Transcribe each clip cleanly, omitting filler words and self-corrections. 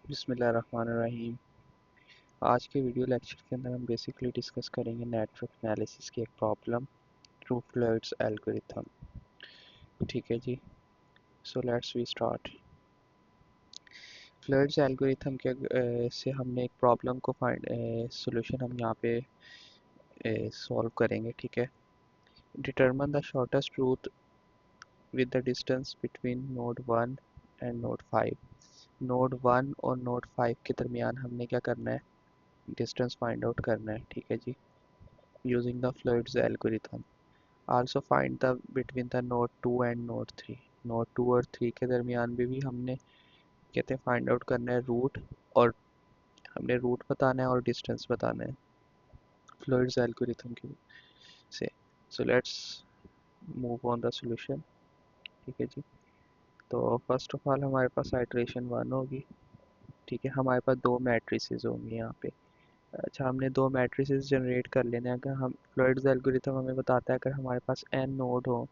बिस्मिल्लाहिर्रहमानिर्रहीम। आज के वीडियो लेक्चर के अंदर हम बेसिकली डिस्कस करेंगे नेटवर्क एनालिसिस की एक प्रॉब्लम थ्रू फ्लड्स एल्गोरिथम। ठीक है जी, so let's we start. Flood's algorithm के से हमने एक प्रॉब्लम को फाइंड सॉल्यूशन हम यहाँ पे सॉल्व करेंगे। ठीक है, determine the shortest route with the distance between node 1 and node 5। Node 1 और नोड 5 के दरमियान हमने क्या करना है, डिस्टेंस फाइंड आउट करना है। ठीक है जी, using the Floyd's algorithm. Also find the between the node 2 and node 3. Node 2 और 3 के दरमियान भी हमने कहते हैं फाइंड आउट करना है रूट, और हमने रूट बताना है और डिस्टेंस बताना है फ्लोइड्स एल्गोरिथम की से। सो let's move on the solution. ठीक है जी, तो फर्स्ट ऑफ ऑल हमारे पास आइट्रेशन 1 होगी। ठीक है, हमारे पास दो मैट्रिसेस होंगी यहाँ पे। अच्छा, हमने दो मैट्रिसेस जनरेट कर लेने हैं। अगर हम फ्लोइड्स एल्गोरिथम हमें बताता है अगर हमारे पास n नोड हो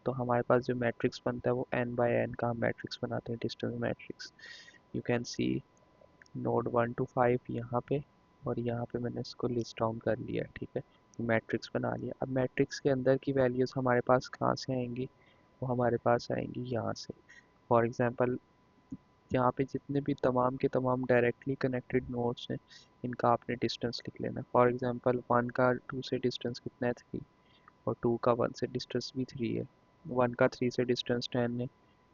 तो हमारे पास जो मैट्रिक्स बनता है वो n बाय n का हम मैट्रिक्स बनाते हैं, distance matrix. You can see node 1 to 5 यहाँ पे, और यहाँ पे मैंने इसको लिस्ट डाउन कर लिया। ठीक है, मैट्रिक्स बना लिया। अब मैट्रिक्स के अंदर की वैल्यूज़ हमारे पास कहाँ से आएंगी, वो हमारे पास आएंगी यहाँ से। फॉर एग्जांपल, यहाँ पे जितने भी तमाम के तमाम डायरेक्टली कनेक्टेड नोड्स हैं इनका आपने डिस्टेंस लिख लेना। फॉर एग्जांपल 1 का 2 से डिस्टेंस कितना है, 3, और 2 का 1 से डिस्टेंस भी 3 है। 1 का 3 से डिस्टेंस 10 है,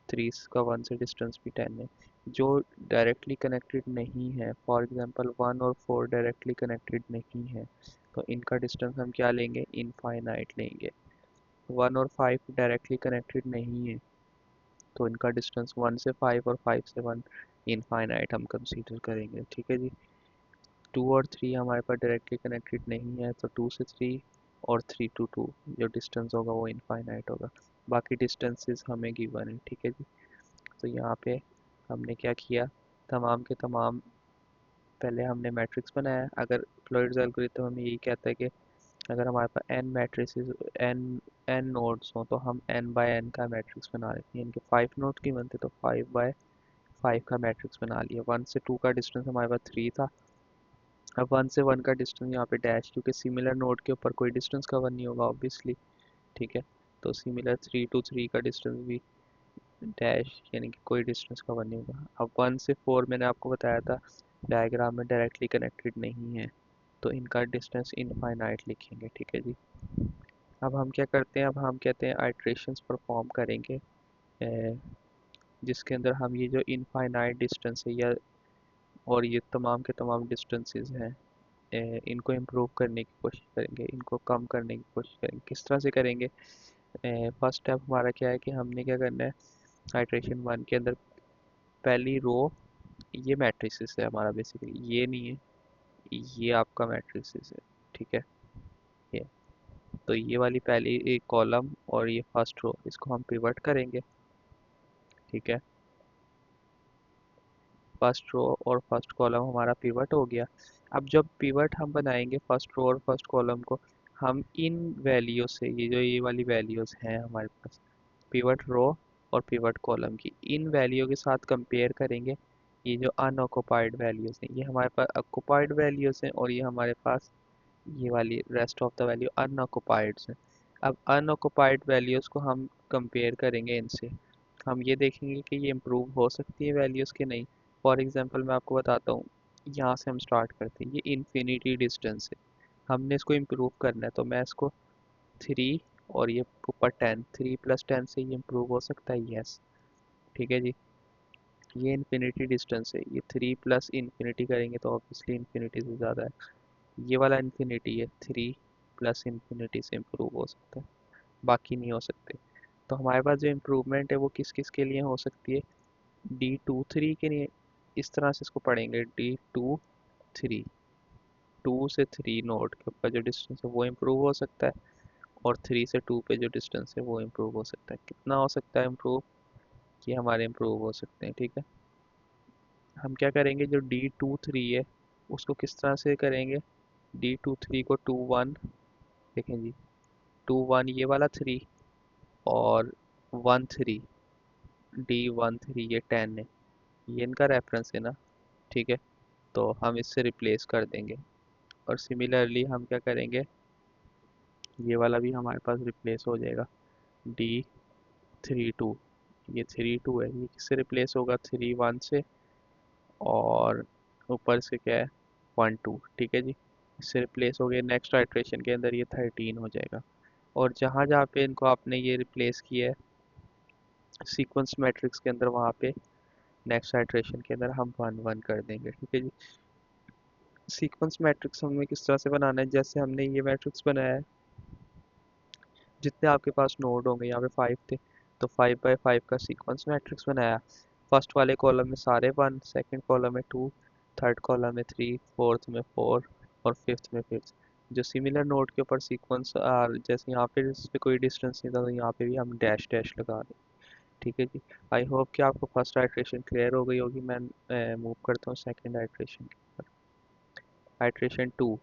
3 का 1 से डिस्टेंस भी 10 है। जो डायरेक्टली कनेक्टेड नहीं है, फॉर एग्जांपल 1 और 4 डायरेक्टली कनेक्टेड नहीं है, तो इनका डिस्टेंस हम क्या लेंगे, इनफाइनाइट लेंगे। 1 और 5 डायरेक्टली कनेक्टेड नहीं है तो इनका डिस्टेंस 1 से 5 और 5 से 1 इनफाइनाइट हम कंसीडर करेंगे। ठीक है जी, 2 और 3 हमारे पास डायरेक्टली कनेक्टेड नहीं है तो 2 से 3 और 3 to 2 जो डिस्टेंस होगा वो इनफाइनाइट होगा। बाकी डिस्टेंसेस हमें गिवन है। ठीक है जी, तो यहाँ पे हमने क्या किया, तमाम के तमाम पहले हमने मैट्रिक्स बनाया। अगर फ्लोइड्स एल्गोरिथम हमें यही कहता है कि अगर हमारे पास n मैट्रिसेस n नोड्स हों तो हम n बाय n का मैट्रिक्स बना लेते हैं। इनके 5 नोड की बनते तो 5 बाय 5 का मैट्रिक्स बना लिया। 1 से 2 का डिस्टेंस हमारे पास 3 था। अब 1 से 1 का डिस्टेंस यहाँ पे डैश, क्योंकि सिमिलर नोड के ऊपर कोई डिस्टेंस कवर नहीं होगा ऑब्वियसली। ठीक है, तो सिमिलर 3 to 3 का डिस्टेंस भी डैश, यानी कि कोई डिस्टेंस कवर नहीं होगा। अब 1 से 4 मैंने आपको बताया था डायग्राम में डायरेक्टली कनेक्टेड नहीं है तो इनका डिस्टेंस इनफाइनाइट लिखेंगे। ठीक है जी, अब हम क्या करते हैं, अब हम कहते हैं आइट्रेशंस परफॉर्म करेंगे जिसके अंदर हम ये जो इनफाइनाइट डिस्टेंस है या और ये तमाम के तमाम डिस्टेंसेस हैं इनको इम्प्रूव करने की कोशिश करेंगे, इनको कम करने की कोशिश करेंगे। किस तरह से करेंगे, फर्स्ट स्टेप हमारा क्या है कि हमने क्या करना है, आइट्रेशन 1 के अंदर पहली रो, ये मैट्रिसेस है हमारा बेसिकली, ये नहीं है, ये आपका मैट्रिसेस है। ठीक है, ये तो ये वाली पहली एक कॉलम और ये फर्स्ट रो, इसको हम पिवट करेंगे। ठीक है, फर्स्ट रो और फर्स्ट कॉलम हमारा पिवट हो गया। अब जब पिवट हम बनाएंगे फर्स्ट रो और फर्स्ट कॉलम को, हम इन वैल्यू से, ये जो ये वाली वैल्यूज़ हैं हमारे पास पिवट रो और पिवट कॉलम की, इन वैल्यू के साथ कंपेयर करेंगे। ये जो अनऑक्युपाइड वैल्यूज़ हैं ये हमारे पास ऑक्युपाइड वैल्यूज़ हैं, और ये हमारे पास ये वाली rest of the value unoccupied हैं। अब अनऑक्युपाइड वैल्यूज़ को हम कंपेयर करेंगे इनसे, हम ये देखेंगे कि ये इम्प्रूव हो सकती है वैल्यूज़ के नहीं। फॉर एग्जांपल मैं आपको बताता हूँ, यहाँ से हम स्टार्ट करते हैं, ये इन्फिनिटी डिस्टेंस है, हमने इसको इम्प्रूव करना है। तो मैं इसको 3 और ये ऊपर 10, 3 + 10 से ये इम्प्रूव हो सकता है, यस। ठीक है जी, ये इन्फिनिटी डिस्टेंस है, ये 3 + इन्फिनिटी करेंगे तो ऑब्वियसली इन्फिनिटी से ज़्यादा है। ये वाला इन्फिनिटी है, 3 + इन्फिनिटी से इम्प्रूव हो सकता है, बाकी नहीं हो सकते। तो हमारे पास जो इम्प्रूवमेंट है वो किस किस के लिए हो सकती है, D23 के लिए। इस तरह से इसको पढ़ेंगे, D23, 2 से 3 नोड के ऊपर जो डिस्टेंस है वो इम्प्रूव हो सकता है, और 3 से 2 पे जो डिस्टेंस है वो इम्प्रूव हो सकता है। कितना हो सकता है इम्प्रूव, ये हमारे इम्प्रूव हो सकते हैं। ठीक है, हम क्या करेंगे, जो D23 है उसको किस तरह से करेंगे, D23 को 2 1, देखें जी, 2 1 ये वाला 3 और 1 3, D13 ये 10 है, ये इनका रेफरेंस है ना, ठीक है। तो हम इससे रिप्लेस कर देंगे। और सिमिलरली हम क्या करेंगे, ये वाला भी हमारे पास रिप्लेस हो जाएगा, D32। ये 32 है, ये किससे रिप्लेस होगा, 31 से, और ऊपर से क्या है, 12, ठीक है जी। इससे रिप्लेस हो गया, नेक्स्ट आइट्रेशन के अंदर ये 13 हो जाएगा। और जहाँ जहाँ पे इनको आपने ये रिप्लेस किया है सीक्वेंस मैट्रिक्स के अंदर, वहाँ पे नेक्स्ट आइट्रेशन के अंदर हम 1 1 कर देंगे, ठीक है जी। सीक्वेंस मैट्रिक्स हमें किस तरह से बनाना है, जैसे हमने ये मैट्रिक्स बनाया है, जितने आपके पास नोड होंगे, यहाँ पे 5 थे, तो 5 बाई 5 का सीक्वेंस मैट्रिक्स बनाया। फर्स्ट वाले कॉलम में सारे 1, सेकंड कॉलम में 2, थर्ड कॉलम में 3, फोर्थ में 4, और फिफ्थ में 5। जो सिमिलर नोड के ऊपर सीक्वेंस, जैसे यहाँ पे इस पे कोई डिस्टेंस नहीं था, तो यहाँ पे भी हम डैश डैश लगा दें, ठीक है जी। आई होप कि आपको फर्स्ट आइट्रेशन क्लियर हो गई होगी। मैं मूव करता हूँ सेकंड आइट्रेशन की तरफ। आइट्रेशन 2,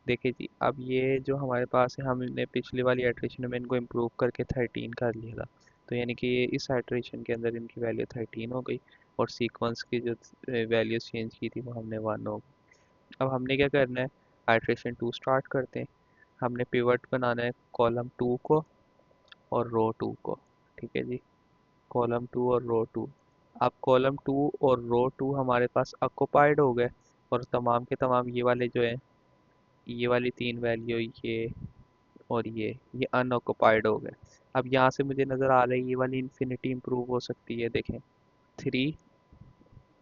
देखिए जी, अब ये जो हमारे पास है, हमने पिछली वाली आइट्रेशन में इनको इम्प्रूव करके 13 कर लिया था। तो यानी कि ये इस आइट्रेशन के अंदर इनकी वैल्यू 13 हो गई, और सीक्वेंस की जो वैल्यूज चेंज की थी वो हमने 1 हो गई। अब हमने क्या करना है, आइट्रेशन 2 स्टार्ट करते हैं। हमने पिवट बनाना है कॉलम 2 को और रो 2 को, ठीक है जी। कॉलम 2 और रो 2। अब कॉलम 2 और रो 2 हमारे पास ऑक्युपाइड हो गए, और तमाम के तमाम ये वाले जो है, ये वाली 3 वैल्यू, ये और ये अनऑक्युपाइड हो गए। अब यहाँ से मुझे नज़र आ रहा है ये वाली इन्फिनिटी इंप्रूव हो सकती है, देखें, 3,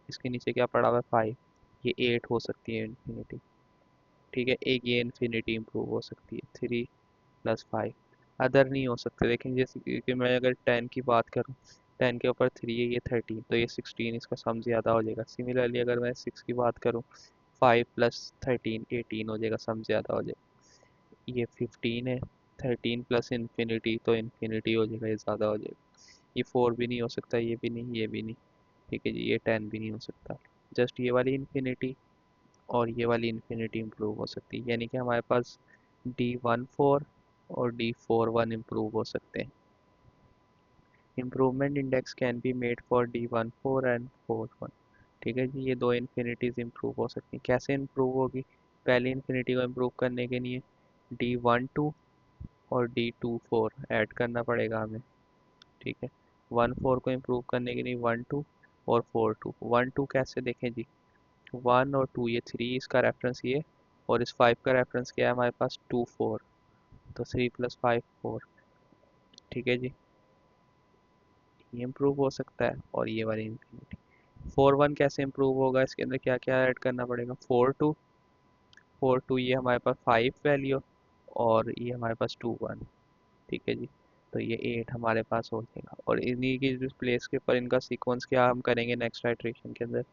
इसके नीचे क्या पड़ा हुआ है, 5, ये 8 हो सकती है इन्फिनिटी, ठीक है। एक ये इन्फिनिटी इंप्रूव हो सकती है, 3 + 5। अदर नहीं हो सकते, देखें, जैसे कि मैं अगर 10 की बात करूँ, 10 के ऊपर 3 है, ये 13, तो ये 16, इसका सम ज़्यादा हो जाएगा। सिमिलरली अगर मैं 6 की बात करूँ, 5 + 13 18 हो जाएगा, सम ज़्यादा हो जाएगा। ये 15 है, 13 प्लस इन्फिनिटी, तो इन्फिनिटी हो जाएगा, ये ज़्यादा हो जाएगा। ये 4 भी नहीं हो सकता, ये भी नहीं, ये भी नहीं, ठीक है जी। ये 10 भी नहीं हो सकता। जस्ट ये वाली इन्फिनिटी और ये वाली इन्फिनिटी इम्प्रूव हो सकती है, यानी कि हमारे पास D14 और D41 इम्प्रूव हो सकते हैं। Improvement index can be made for D14 and 41, ठीक है जी। ये दो इन्फिनिटीज़ इम्प्रूव हो सकती हैं। कैसे इम्प्रूव होगी, पहली इन्फिनिटी को इम्प्रूव करने के लिए D12 और D24 ऐड करना पड़ेगा हमें, ठीक है। 14 को इम्प्रूव करने के लिए 12 और 42। 12 कैसे, देखें जी, 1 और 2, ये 3 इसका रेफरेंस ये, और इस 5 का रेफरेंस क्या है हमारे पास, 2 4, तो 3 + 5 4, ठीक है जी। ये इम्प्रूव हो सकता है, और ये वाली इन्फिनिटी। 41 कैसे इम्प्रूव होगा, इसके अंदर क्या क्या ऐड करना पड़ेगा, 4 2, ये हमारे पास 5 वैल्यू, और ये हमारे पास 2 1, ठीक है जी। तो ये 8 हमारे पास हो जाएगा, और इन्हीं की जिस प्लेस के ऊपर इनका सीक्वेंस क्या हम करेंगे नेक्स्ट आइट्रेशन के अंदर,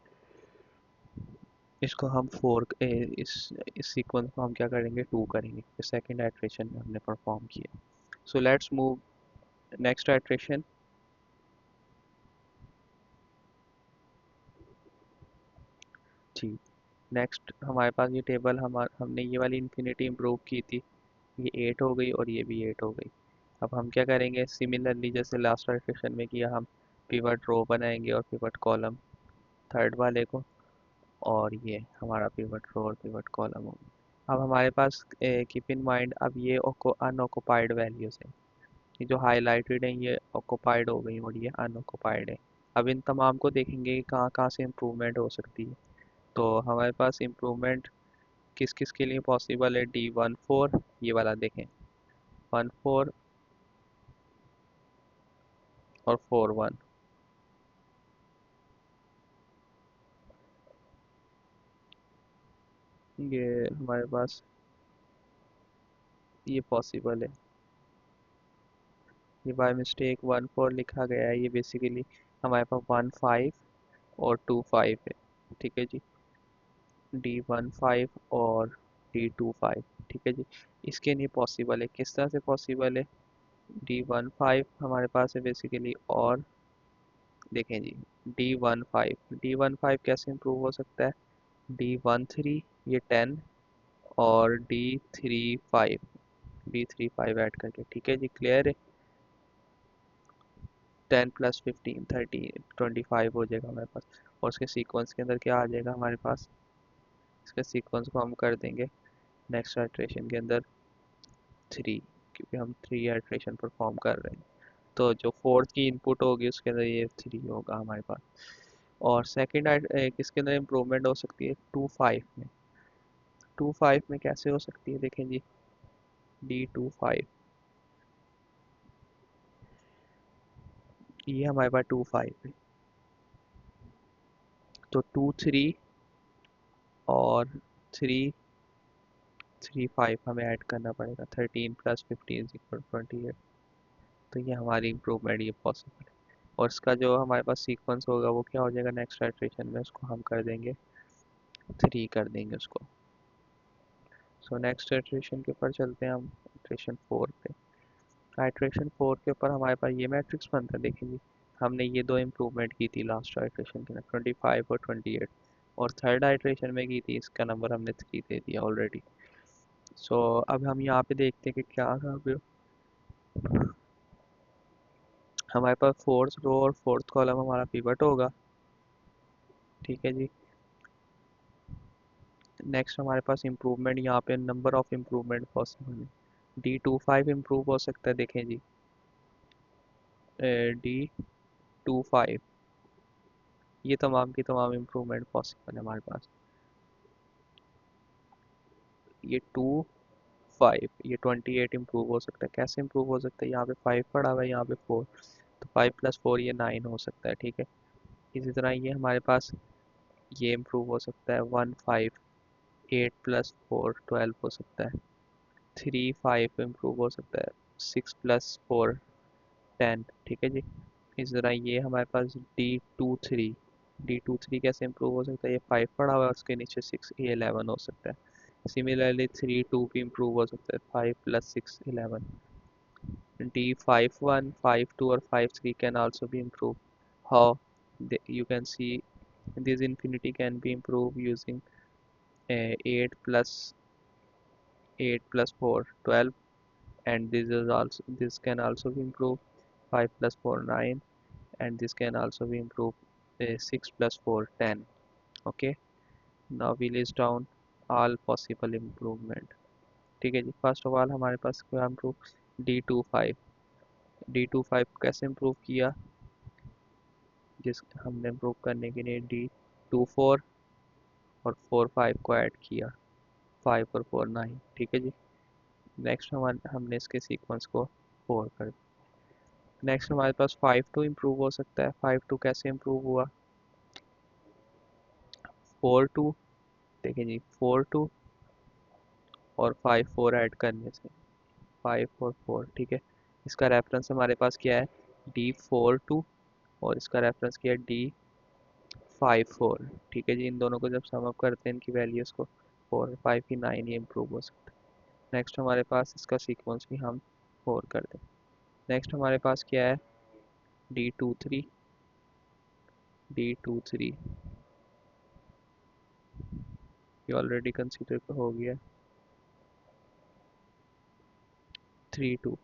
इसको हम इस सीक्वेंस को हम क्या करेंगे, 2 करेंगे, सेकेंड आइट्रेशन में हमने परफॉर्म किया। So let's move next iteration. जी, नेक्स्ट हमारे पास ये टेबल, हमने ये वाली इन्फिनिटी इम्प्रूव की थी, ये 8 हो गई और ये भी 8 हो गई। अब हम क्या करेंगे, सिमिलरली जैसे लास्ट आइट्रेशन में किया, हम पिवट रो बनाएंगे और पिवट कॉलम थर्ड वाले को, और ये हमारा पिवट रो और पिवट कॉलम होगा। अब हमारे पास कीप इन माइंड, अब ये अनऑक्युपाइड वैल्यूज हैं, ये जो हाईलाइटेड हैं ये ऑक्युपाइड हो गई और ये अनऑक्युपाइड है। अब इन तमाम को देखेंगे कि कहाँ कहाँ से इम्प्रूवमेंट हो सकती है। तो हमारे पास इम्प्रूवमेंट किस किस के लिए पॉसिबल है, D14, ये वाला देखें, 14 और 41, ये हमारे पास ये पॉसिबल है। ये बाय मिस्टेक 14 लिखा गया है, ये बेसिकली हमारे पास 15 और 25 है, ठीक है जी। D15 और D25, ठीक है जी। इसके लिए पॉसिबल है, किस तरह से पॉसिबल है, D15 हमारे पास है बेसिकली, और देखें जी, D15 कैसे इम्प्रूव हो सकता है, D13 ये 10, और D35 ऐड करके, ठीक है जी, क्लियर है। 10 + 15 30 25 हो जाएगा हमारे पास। और उसके सीक्वेंस के अंदर क्या आ जाएगा हमारे पास, इसके सीक्वेंस को हम कर देंगे नेक्स्ट आइट्रेशन के अंदर 3, क्योंकि हम 3 आइट्रेशन परफॉर्म कर रहे हैं। तो जो फोर्थ की इनपुट होगी उसके अंदर ये 3 होगा हमारे पास। और सेकेंड किसके अंदर इम्प्रूवमेंट हो सकती है, 2 5 में। 2 5 में कैसे हो सकती है, देखें जी, D 2 5, ये हमारे पास 2 5 है, तो 2 3 और 3 3 5 हमें ऐड करना पड़ेगा, 13 + 15 = 28। तो ये हमारी इम्प्रूवमेंट ये पॉसिबल है। और इसका जो हमारे पास सीक्वेंस होगा वो क्या हो जाएगा, नेक्स्ट आइट्रेशन में उसको हम कर देंगे 3 कर देंगे उसको। सो नेक्स्ट आइट्रेशन के ऊपर चलते हैं हम, आइट्रेशन 4 पे। आइट्रेशन 4 के ऊपर हमारे पास ये मैट्रिक्स बनता है, देखिए जी, हमने ये दो इम्प्रूवमेंट की थी लास्ट आइट्रेशन के अंदर, 25 और 28, और थर्ड आइट्रेशन में की थी, इसका नंबर हमने 3 दे दिया ऑलरेडी। सो अब हम यहाँ पे देखते हैं कि क्या हमारे पास फोर्थ रो और फोर्थ कॉलम हमारा पिवट होगा, ठीक है जी। नेक्स्ट हमारे पास इम्प्रूवमेंट, यहाँ पे नंबर ऑफ इम्प्रूवमेंट पॉसिबल है। D 2 5 इम्प्रूव हो सकता है, देखें जी, D 2 5, ये तमाम की तमाम इम्प्रूवमेंट पॉसिबल है हमारे पास। ये 2 5, ये 28 इम्प्रूव हो सकता है, कैसे इम्प्रूव हो सकता है, यहाँ पे 5 पड़ा हुआ है, यहाँ पे 4, तो 5 + 4 ये 9 हो सकता है, ठीक है। इसी तरह ये हमारे पास ये इम्प्रूव हो सकता है, 1 5, 8 + 4 12 हो सकता है, 3 5 इम्प्रूव हो सकता है, 6 + 4 10, ठीक है जी। इस तरह ये हमारे पास D 2 3 कैसे इम्प्रूव हो सकता है, ये 5 पड़ा हुआ है, उसके नीचे 6, ये 11 हो सकता है। सिमिलरली 3 2 भी इम्प्रूव हो सकता है, 5 + 6 11। D 5 1 5 2 और 5 3 can also be improved. How? You can see this infinity can be improved using 8 plus 4 12, and this can also be improved 5 + 4 9, and this can also be improved 6 + 4 10. Okay, now we list down all possible improvement, ठीक है जी। First of all हमारे पास क्या improve, D 2 5 कैसे improve किया, जिस हमने improve करने के लिए D 2 4 और 4 5 को ऐड किया, 5 और 4 9, ठीक है जी। नेक्स्ट हमने इसके सीक्वेंस को 4 कर। नेक्स्ट हमारे पास 5 2 इम्प्रूव हो सकता है, 5 2 कैसे इम्प्रूव हुआ, 4 2, देखिए जी, 4 2 और 5 4 ऐड करने से, 5 और 4, ठीक है। इसका रेफरेंस हमारे पास क्या है, D 4 2, और इसका रेफरेंस क्या है, D 5 4, ठीक है जी। इन दोनों को जब सम अप करते हैं इनकी वैल्यूज़ को, 4 और 5 की 9 ये इम्प्रूव हो सकता है। नेक्स्ट हमारे पास इसका सीक्वेंस भी हम 4 कर दें। नेक्स्ट हमारे पास क्या है, D 2 3, D 2 3 ये ऑलरेडी कंसीडर हो गया, 3 2,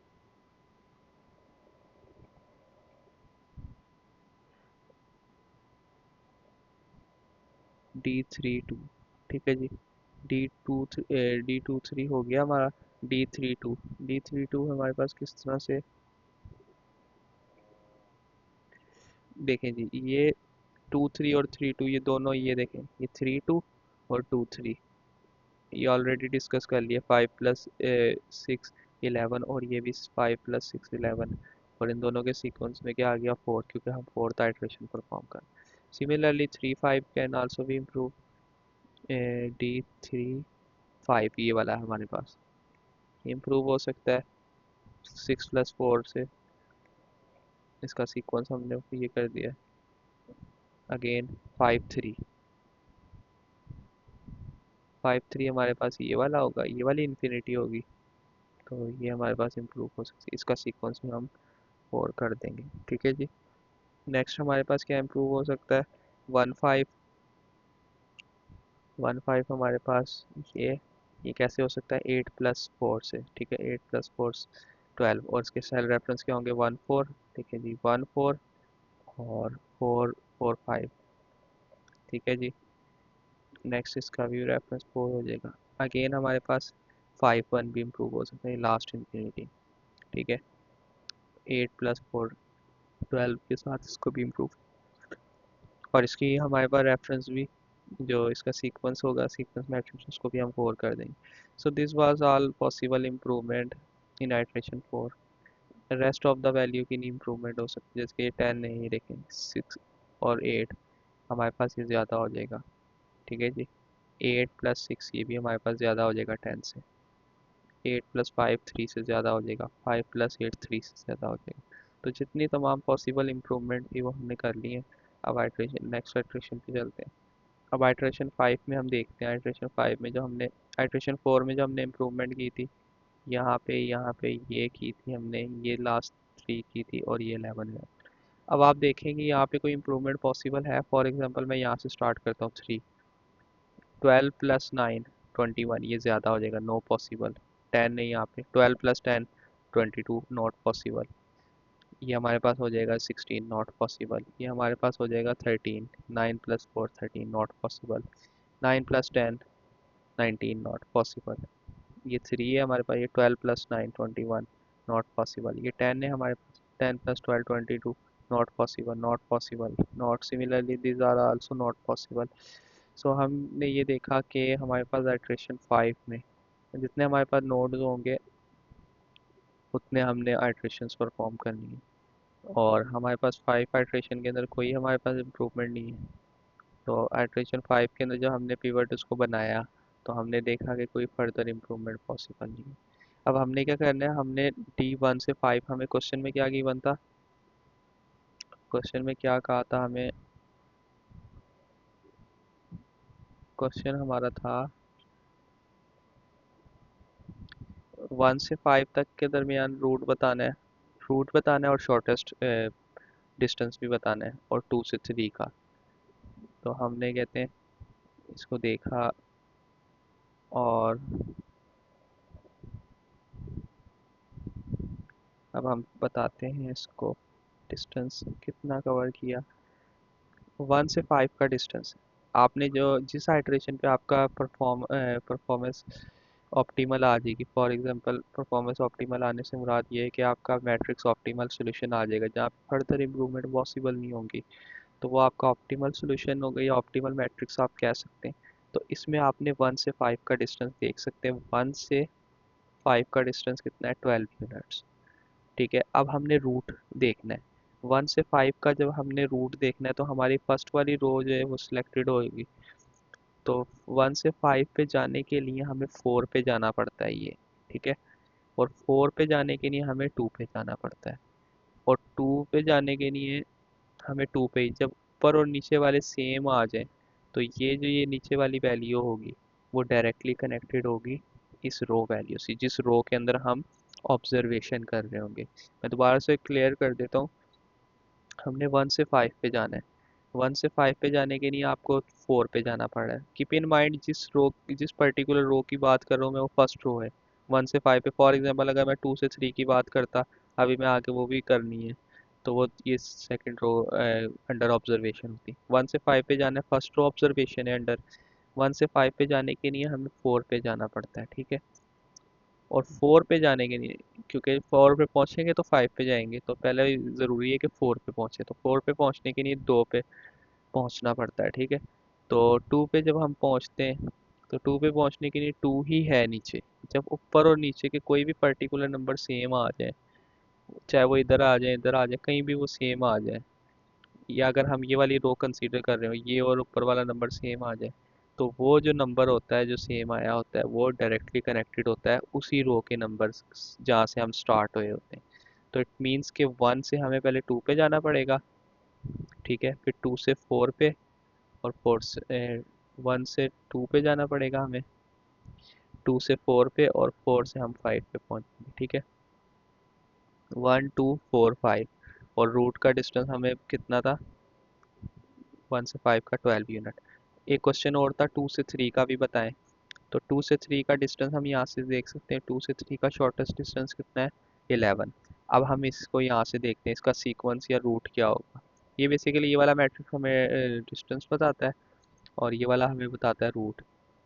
D 3 2, ठीक है जी। D 2 3 हो गया हमारा। D 3 2 हमारे पास किस तरह से, देखें जी, ये 2 3 और 3 2, ये दोनों, ये देखें, ये 3 2 और 2 3, ये ऑलरेडी डिस्कस कर लिया, 5 + 6 11, और ये भी 5 + 6 11, और इन दोनों के सीक्वेंस में क्या आ गया, 4, क्योंकि हम फोर्थ आइट्रेशन परफॉर्म कर। सिमिलरली 3 5 कैन आल्सो भी इम्प्रूव, D 3 5 ये वाला है हमारे पास, इम्प्रूव हो सकता है 6 + 4 से। इसका सीक्वेंस हमने ये कर दिया, अगेन 5 3, 5 3 हमारे पास ये वाला होगा, ये वाली इन्फिनिटी होगी, तो ये हमारे पास इम्प्रूव हो सकती है, इसका सीक्वेंस में हम 4 कर देंगे, ठीक है जी। नेक्स्ट हमारे पास क्या इम्प्रूव हो सकता है, 1 5, 1 5 हमारे पास ये कैसे हो सकता है, 8 + 4 से, ठीक है, 8 + 4 12, और इसके सेल रेफरेंस क्या होंगे, 1 4, ठीक है जी, 1 4 और 4 4 5, ठीक है जी। नेक्स्ट इसका भी रेफरेंस 4 हो जाएगा। अगेन हमारे पास 5 1 भी इम्प्रूव हो सकता है, लास्ट इंफिनिटी। ठीक है, 8 + 4 12 के साथ इसको भी इम्प्रूव, और इसकी हमारे पास रेफरेंस भी जो इसका सीक्वेंस होगा, सीक्वेंस मैट्रिक्स, उसको भी हम 4 कर देंगे। So this was all possible improvement in iteration 4। Rest of the value की नहीं इम्प्रूवमेंट हो सकती, जैसे कि 10 नहीं, लेकिन 6 और 8 हमारे पास ये ज़्यादा हो जाएगा। ठीक है जी, 8 + 6 ये भी हमारे पास ज़्यादा हो जाएगा 10 से। 8 + 5 3 से ज़्यादा हो जाएगा, 5 + 8 3 से ज़्यादा हो जाएगा। तो जितनी तमाम पॉसिबल इम्प्रूवमेंट थी वो हमने कर ली है। अब आइट्रेशन, नेक्स्ट आइट्रेशन पे चलते हैं। अब आइट्रेशन 5 में हम देखते हैं, आइट्रेशन 5 में जो हमने, आइट्रेशन 4 में जो हमने इम्प्रूवमेंट की थी, यहाँ पे ये की थी हमने, ये लास्ट 3 की थी, और ये 11 है। अब आप देखेंगे यहाँ पे कोई इम्प्रूवमेंट पॉसिबल है। फॉर एग्जांपल मैं यहाँ से स्टार्ट करता हूँ 3, 12 + 9 21, ये ज़्यादा हो जाएगा, नो पॉसिबल। 10 नहीं, यहाँ पे 12 + 10 22, नॉट पॉसिबल। ये हमारे पास हो जाएगा 16, नॉट पॉसिबल। ये हमारे पास हो जाएगा 13, 9 + 4 13, नॉट पॉसिबल। 9 + 10 19, not possible. ये 3 है हमारे पास, ये 12 + 9 21, नॉट पॉसिबल। ये 10 है हमारे पास, 10 + 12 22, not possible, not possible, not. Similarly this are also not possible. So हमने ये देखा कि हमारे पास आइट्रेशन 5 में जितने हमारे पास नोड्स होंगे उतने हमने आइट्रेशंस परफॉर्म करनी है, और हमारे पास 5 आइट्रेशन के अंदर कोई हमारे पास इम्प्रूवमेंट नहीं है। तो आइट्रेशन 5 के अंदर जब हमने पिवट उसको बनाया, तो हमने देखा कि कोई फर्दर इम्प्रूवमेंट पॉसिबल नहीं है। अब हमने क्या करना है, हमने D1 से 5, हमें क्वेश्चन में क्या गिवन था, क्वेश्चन में क्या कहा था हमें, क्वेश्चन हमारा था 1 से 5 तक के दरमियान रूट बताना है, रूट बताना है, और शॉर्टेस्ट डिस्टेंस भी बताना है, और 2 से 3 का। तो हमने कहते हैं इसको देखा, और अब हम बताते हैं इसको डिस्टेंस कितना कवर किया। 1 से 5 का डिस्टेंस, आपने जो जिस आइट्रेशन पे आपका परफॉर्मेंस ऑप्टिमल आ जाएगी, फॉर एग्जांपल परफॉर्मेंस ऑप्टिमल आने से मुराद ये है कि आपका मैट्रिक्स ऑप्टिमल सोल्यूशन आ जाएगा जहाँ फर्दर इम्प्रूवमेंट पॉसिबल नहीं होंगी, तो वो आपका ऑप्टिमल सोल्यूशन होगा या ऑप्टिमल मैट्रिक्स आप कह सकते हैं। तो इसमें आपने 1 से 5 का डिस्टेंस देख सकते हैं, 1 से 5 का डिस्टेंस कितना है, 12 यूनिट्स। ठीक है, अब हमने रूट देखना है। 1 से 5 का जब हमने रूट देखना है, तो हमारी फर्स्ट वाली रो जो है वो सिलेक्टेड होगी। तो 1 से 5 पे जाने के लिए हमें 4 पे जाना पड़ता है ये। ठीक है, और 4 पे जाने के लिए हमें 2 पे जाना पड़ता है, और 2 पे जाने के लिए हमें 2 पे ही, जब ऊपर और नीचे वाले सेम आ जाए, तो ये जो ये नीचे वाली वैल्यू होगी वो डायरेक्टली कनेक्टेड होगी इस रो वैल्यू से, जिस रो के अंदर हम ऑब्जर्वेशन कर रहे होंगे। मैं दोबारा से क्लियर कर देता हूँ, हमने 1 से 5 पे जाना है। 1 से 5 पे जाने के लिए आपको 4 पे जाना पड़ रहा है। कीप इन माइंड जिस पर्टिकुलर रो की बात कर रहा हूँ मैं, वो फर्स्ट रो है। 1 से 5 पे, फॉर एग्जांपल अगर मैं 2 से 3 की बात करता, अभी मैं आगे वो भी करनी है, तो वो ये सेकंड रो अंडर ऑब्जर्वेशन होती। 1 से 5 पे जाना है, फर्स्ट रो ऑब्जर्वेशन है अंडर। 1 से 5 पे जाने के लिए हमें 4 पे जाना पड़ता है। ठीक है, और 4 पे जाने के लिए, क्योंकि 4 पे पहुंचेंगे तो 5 पे जाएंगे, तो पहले ज़रूरी है कि 4 पे पहुंचे, तो 4 पे पहुंचने के लिए 2 पे पहुंचना पड़ता है। ठीक है, तो 2 पे जब हम पहुंचते हैं, तो 2 पे पहुंचने के लिए 2 ही है नीचे। जब ऊपर और नीचे के कोई भी पर्टिकुलर नंबर सेम आ जाए, चाहे वो इधर आ जाए, इधर आ जाए, कहीं भी वो सेम आ जाए, या अगर हम ये वाली रो कंसीडर कर रहे हो, ये और ऊपर वाला नंबर सेम आ जाए, तो वो जो नंबर होता है जो सेम आया होता है वो डायरेक्टली कनेक्टेड होता है उसी रो के नंबर जहाँ से हम स्टार्ट हुए होते हैं। तो इट मीन्स कि 1 से हमें पहले 2 पे जाना पड़ेगा। ठीक है, फिर 2 से 4 पे, और 4 से 1 से 2 पे जाना पड़ेगा हमें, 2 से 4 पे, और 4 से हम 5 पे पहुंचेंगे। ठीक है, 1 2 4 5, और रूट का डिस्टेंस हमें कितना था, 1 से 5 का 12 यूनिट। एक क्वेश्चन और था 2 से 3 का भी बताएं। तो 2 से 3 का डिस्टेंस हम यहाँ से देख सकते हैं, 2 से 3 का शॉर्टेस्ट डिस्टेंस कितना है, 11। अब हम इसको यहाँ से देखते हैं इसका सीक्वेंस या रूट क्या होगा। ये बेसिकली ये वाला मैट्रिक्स हमें डिस्टेंस बताता है, और ये वाला हमें बताता है रूट।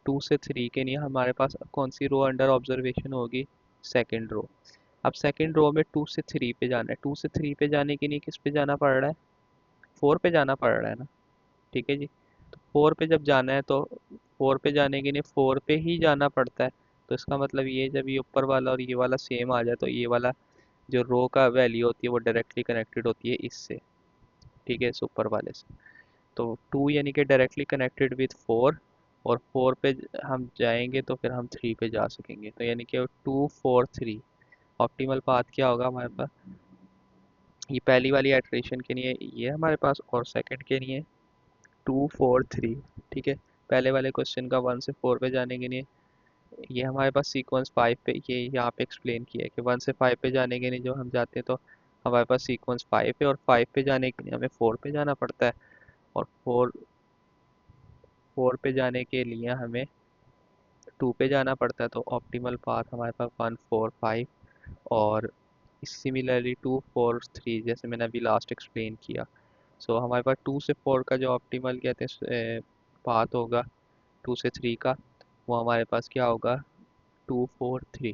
2 से 3 के लिए हमारे पास कौन सी रो अंडर ऑब्जर्वेशन होगी? Second row. अब सेकंड रो में 2 से 3 पे जाना है। 2 से 3 पे जाने के लिए किस पे जाना पड़ रहा है? 4 पे जाना पड़ रहा है ना। ठीक है जी। तो 4 पे जब जाना है तो 4 पे जाने के लिए 4 पे ही जाना पड़ता है। तो इसका मतलब ये जब ये ऊपर वाला और ये वाला सेम आ जाए तो ये वाला जो रो का वैल्यू होती है वो डायरेक्टली कनेक्टेड होती है इससे। ठीक है, इस ऊपर वाले से। तो 2 यानी कि डायरेक्टली कनेक्टेड विथ 4, और 4 पे हम जाएंगे तो फिर हम 3 पे जा सकेंगे। तो यानी कि 2 4 3 ऑप्टिमल पाथ क्या होगा हमारे पास? ये पहली वाली इटरेशन के लिए ये हमारे पास, और सेकंड के लिए 2 4 3। ठीक है। पहले वाले क्वेश्चन का 1 से 4 पे जाने के लिए ये हमारे पास सीक्वेंस 5 पे, ये यहाँ पे एक्सप्लेन किया है कि 1 से 5 पे जाने के लिए जो हम जाते हैं तो हमारे पास सीक्वेंस 5 है, और 5 पे जाने के लिए हमें 4 पे जाना पड़ता है, और 4 पे जाने के लिए हमें 2 पे जाना पड़ता है। तो ऑप्टिमल पाथ हमारे पास 1 4 5, और सिमिलरली 2 4 3 जैसे मैंने अभी लास्ट एक्सप्लेन किया। सो हमारे पास 2 से 4 का जो ऑप्टिमल कहते हैं पाथ होगा 2 से 3 का, वो हमारे पास क्या होगा? 2 4 3।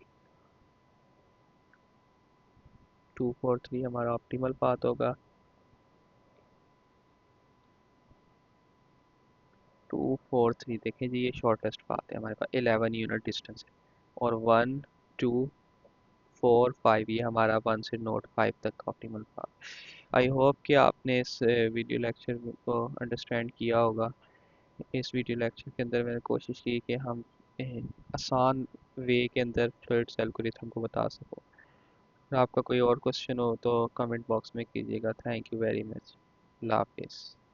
2 4 3 हमारा ऑप्टिमल पाथ होगा। 2 4 3 देखें जी, ये शॉर्टेस्ट पाथ है हमारे पास, 11 यूनिट डिस्टेंस है। और 1 2 4 5 ये हमारा 1 से नोट 5 तक का ऑप्टिमल पाथ। आई होप कि आपने इस वीडियो लेक्चर को अंडरस्टैंड किया होगा। इस वीडियो लेक्चर के अंदर मैंने कोशिश की कि हम आसान वे के अंदर फ्लूइड्स एल्गोरिथम को बता सको। अगर आपका कोई और क्वेश्चन हो तो कमेंट बॉक्स में कीजिएगा। Thank you very much. अल्लाह हाफिज़।